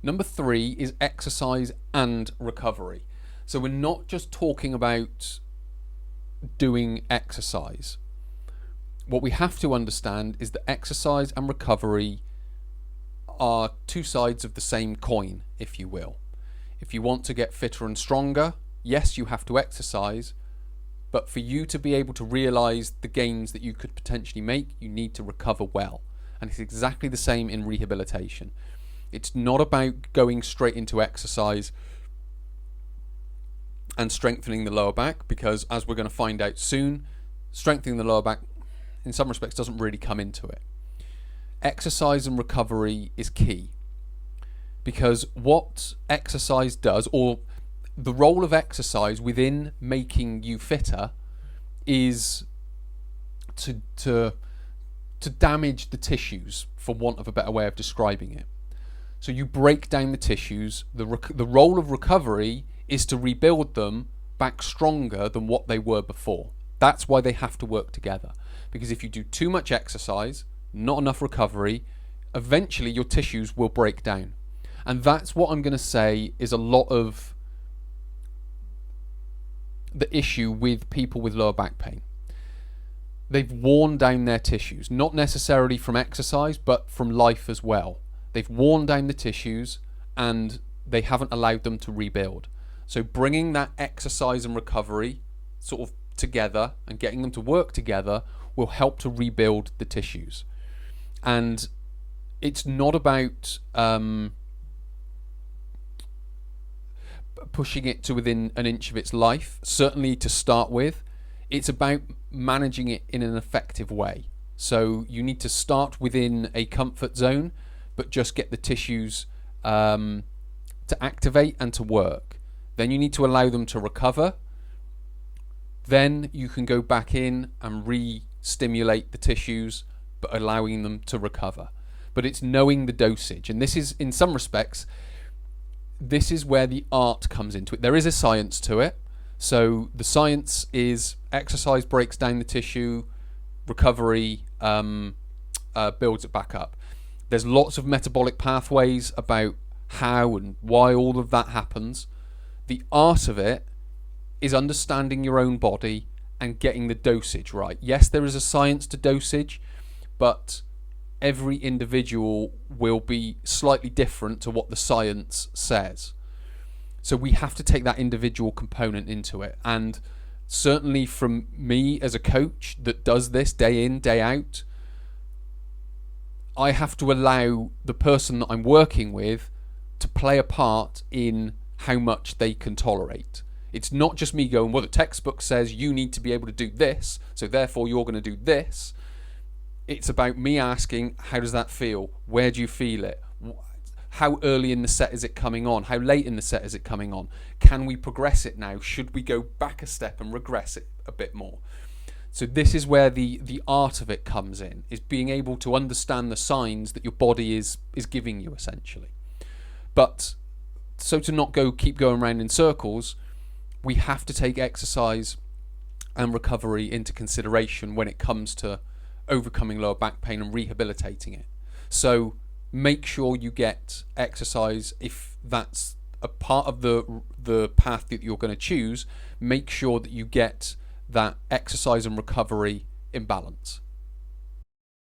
Number 3 is exercise and recovery. So we're not just talking about doing exercise. What we have to understand is that exercise and recovery are two sides of the same coin, if you will. If you want to get fitter and stronger, yes, you have to exercise, but for you to be able to realize the gains that you could potentially make, you need to recover well. And it's exactly the same in rehabilitation. It's not about going straight into exercise and strengthening the lower back, because as we're going to find out soon, strengthening the lower back in some respects doesn't really come into it. Exercise and recovery is key, because what exercise does, or the role of exercise within making you fitter, is to damage the tissues, for want of a better way of describing it. So you break down the tissues. The role of recovery is to rebuild them back stronger than what they were before. That's why they have to work together. Because if you do too much exercise, not enough recovery, eventually your tissues will break down. And that's what I'm going to say is a lot of the issue with people with lower back pain. They've worn down their tissues, not necessarily from exercise, but from life as well. They've worn down the tissues and they haven't allowed them to rebuild. So bringing that exercise and recovery sort of together and getting them to work together will help to rebuild the tissues. And it's not about pushing it to within an inch of its life, certainly to start with. It's about managing it in an effective way. So you need to start within a comfort zone, but just get the tissues to activate and to work. Then you need to allow them to recover. Then you can go back in and re-stimulate the tissues, but allowing them to recover. But it's knowing the dosage. And this is, in some respects, this is where the art comes into it. There is a science to it. So the science is exercise breaks down the tissue, recovery builds it back up. There's lots of metabolic pathways about how and why all of that happens. The art of it is understanding your own body and getting the dosage right. Yes, there is a science to dosage, but every individual will be slightly different to what the science says. So we have to take that individual component into it. And certainly from me as a coach that does this day in, day out, I have to allow the person that I'm working with to play a part in how much they can tolerate. It's not just me going, well, the textbook says you need to be able to do this, so therefore you're going to do this. It's about me asking, how does that feel? Where do you feel it? How early in the set is it coming on? How late in the set is it coming on? Can we progress it now? Should we go back a step and regress it a bit more? So this is where the art of it comes in, is being able to understand the signs that your body is giving you, essentially. But so to not keep going around in circles, we have to take exercise and recovery into consideration when it comes to overcoming lower back pain and rehabilitating it. So make sure you get exercise. If that's a part of the path that you're going to choose, make sure that you get that exercise and recovery in balance.